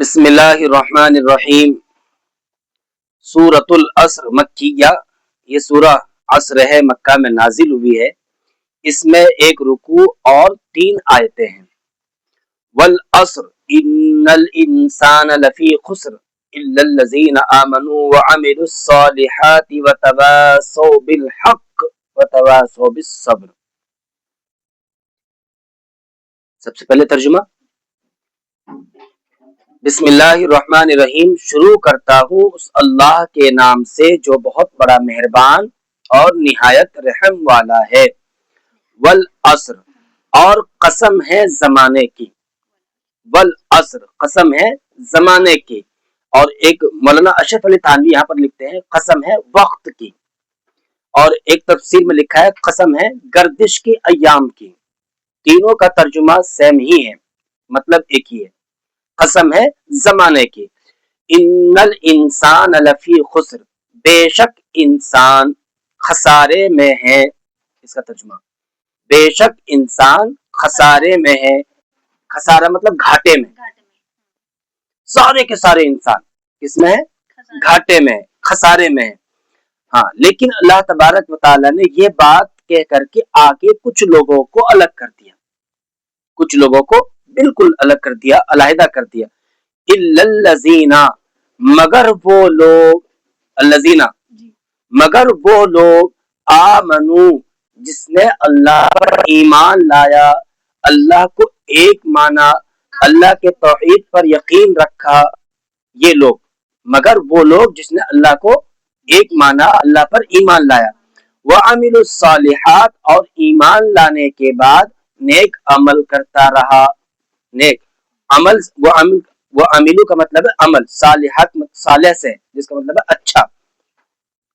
بسم اللہ الرحمن الرحیم۔ سورۃ العصر مکیہ، یہ سورہ عصر ہے، مکہ میں نازل ہوئی ہے۔ اس میں ایک رکوع اور 3 آیتیں ہیں۔ والعصر ان الانسان لفی خسر الا الذین آمنوا وعملوا الصالحات وتواصوا بالحق وتواصوا بالصبر۔ سب سے پہلے ترجمہ۔ بسم اللہ الرحمن الرحیم، شروع کرتا ہوں اس اللہ کے نام سے جو بہت بڑا مہربان اور نہایت رحم والا ہے۔ والعصر، اور قسم ہے زمانے کی۔ والعصر، قسم ہے زمانے کی۔ اور ایک مولانا اشرف علی تھانوی یہاں پر لکھتے ہیں قسم ہے وقت کی، اور ایک تفسیر میں لکھا ہے قسم ہے گردش کی ایام کی۔ تینوں کا ترجمہ سیم ہی ہے، مطلب ایک ہی ہے۔ قسم ہے زمانے کی۔ ان الانسان لفی خسر، بے شک انسان خسارے میں ہے۔ اس کا ترجمہ، بے شک انسان خسارے میں ہے۔ خسارہ مطلب گھاٹے میں۔ سارے کے سارے انسان کس میں ہے؟ گھاٹے میں، خسارے میں ہے۔ ہاں، لیکن اللہ تبارک و تعالیٰ نے یہ بات کہہ کر کے آگے کچھ لوگوں کو الگ کر دیا، کچھ لوگوں کو بالکل الگ کر دیا، علیحدہ کر دیا۔ الا الذین، مگر وہ لوگ، الذین، مگر وہ لوگ، آمنو، جس نے اللہ پر ایمان لایا، اللہ کو ایک مانا، اللہ کے توحید پر یقین رکھا، یہ لوگ، مگر وہ لوگ جس نے اللہ کو ایک مانا، اللہ پر ایمان لایا، وعملوا الصالحات، اور ایمان لانے کے بعد نیک عمل کرتا رہا۔ نیک عمل، وہ عملو کا مطلب ہے عمل، صالحات صالح سے، جس کا مطلب ہے اچھا۔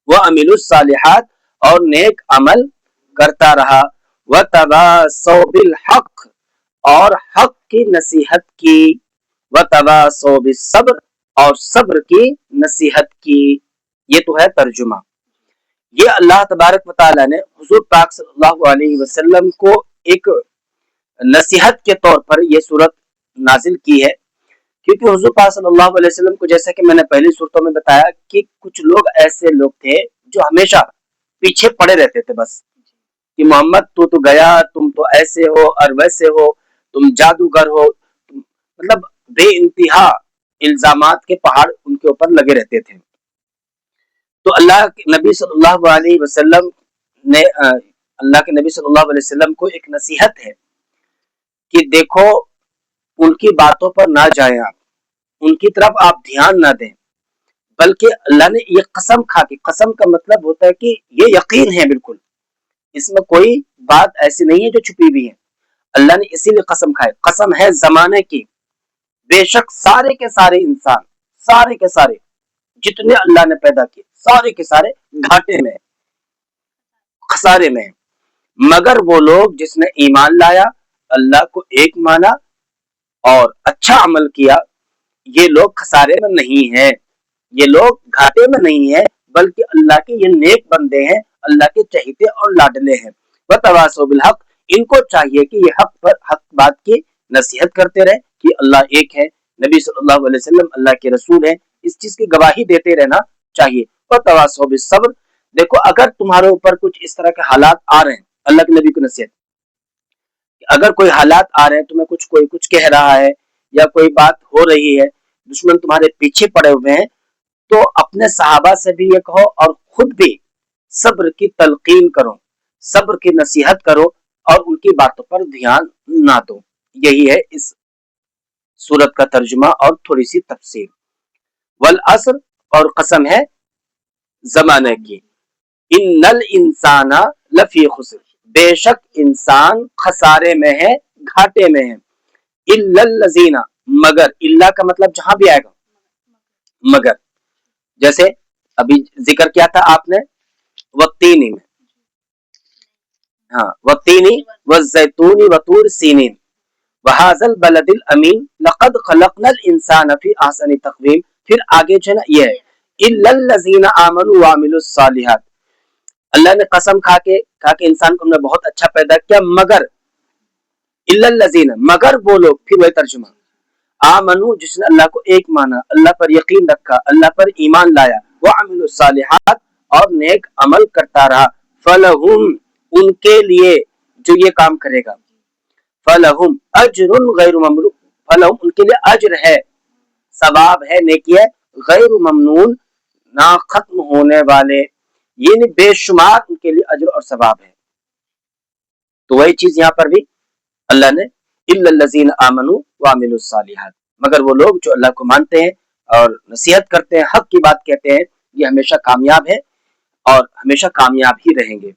وعملوا الصالحات، اور نیک عمل کرتا رہا۔ وتواصوا بالحق، اور حق کی نصیحت کی۔ وتواصوا بالصبر، اور صبر کی نصیحت کی۔ یہ تو ہے ترجمہ۔ یہ اللہ تبارک و تعالیٰ نے حضور پاک صلی اللہ علیہ وسلم کو ایک نصیحت کے طور پر یہ سورت نازل کی ہے، کیونکہ حضور پاک صلی اللہ علیہ وسلم کو، جیسا کہ میں نے پہلی صورتوں میں بتایا، کہ کچھ لوگ ایسے لوگ تھے جو ہمیشہ پیچھے پڑے رہتے تھے، بس کہ محمد تو گیا، تم تو ایسے ہو اور ویسے ہو، تم جادوگر ہو، مطلب بے انتہا الزامات کے پہاڑ ان کے اوپر لگے رہتے تھے۔ تو اللہ کے نبی صلی اللہ علیہ وسلم نے، اللہ کے نبی صلی اللہ علیہ وسلم کو ایک نصیحت ہے کہ دیکھو، ان کی باتوں پر نہ جائیں، آپ ان کی طرف آپ دھیان نہ دیں، بلکہ اللہ نے یہ قسم کھا کے، قسم کا مطلب ہوتا ہے کہ یہ یقین ہے، بالکل اس میں کوئی بات ایسی نہیں ہے جو چھپی ہوئی ہے۔ اللہ نے اسی لیے قسم کھائے، قسم ہے زمانے کی، بے شک سارے کے سارے انسان، سارے کے سارے جتنے اللہ نے پیدا کیے، سارے کے سارے گھاٹے میں، خسارے میں، مگر وہ لوگ جس نے ایمان لایا، اللہ کو ایک مانا اور اچھا عمل کیا، یہ لوگ خسارے میں نہیں ہیں، یہ لوگ گھاٹے میں نہیں ہیں، بلکہ اللہ کے یہ نیک بندے ہیں، اللہ کے چہیتے اور لاڈلے ہیں۔ وتواصوا بالحق، ان کو چاہیے کہ یہ حق پر حق بات کی نصیحت کرتے رہے کہ اللہ ایک ہے، نبی صلی اللہ علیہ وسلم اللہ کے رسول ہیں، اس چیز کی گواہی دیتے رہنا چاہیے۔ وتواصوا بالصبر، دیکھو اگر تمہارے اوپر کچھ اس طرح کے حالات آ رہے ہیں، اللہ کے نبی کو نصیحت، اگر کوئی حالات آ رہے ہیں، تمہیں کوئی کچھ کہہ رہا ہے یا کوئی بات ہو رہی ہے، دشمن تمہارے پیچھے پڑے ہوئے ہیں، تو اپنے صحابہ سے بھی یہ کہو اور خود بھی صبر کی تلقین کرو، صبر کی نصیحت کرو، اور ان کی باتوں پر دھیان نہ دو۔ یہی ہے اس سورت کا ترجمہ اور تھوڑی سی تفسیر۔ والعصر، اور قسم ہے زمانے کی۔ ان الانسان لفی خسر، بے شک انسان خسارے میں ہے، گھاٹے میں ہے۔ الا الذین، مگر، الا کا مطلب جہاں بھی آئے گا مگر، جیسے ابھی ذکر کیا تھا آپ نے والتین میں، ہاں، والتین والزیتون وطور سینین وہذا البلد الامین لقد خلقنا الانسان فی احسن تقویم۔ پھر آگے جو ہے نا، یہ ہے الا الذین آمنوا وعملوا الصالحات، اللہ نے قسم کھا کے کہا کہ انسان کو ہم نے بہت اچھا پیدا کیا، مگر الا الذین، مگر وہ لوگ، پھر وہی ترجمہ، آمنو جس نے اللہ کو ایک مانا، اللہ پر یقین رکھا، اللہ پر ایمان لایا، وعملوا الصالحات اور نیک عمل کرتا رہا، فلہم ان کے لیے جو یہ کام کرے گا، فلہم اجر غیر ممنون، فلہم ان کے لیے اجر ہے، ثواب ہے، نیکی ہے، غیر ممنون نہ ختم ہونے والے، یعنی بے شمار ان کے لیے اجر اور ثواب ہے۔ تو وہی چیز یہاں پر بھی اللہ نے الا الذین آمنوا وعملوا الصالحات، مگر وہ لوگ جو اللہ کو مانتے ہیں اور نصیحت کرتے ہیں، حق کی بات کہتے ہیں، یہ ہمیشہ کامیاب ہے اور ہمیشہ کامیاب ہی رہیں گے۔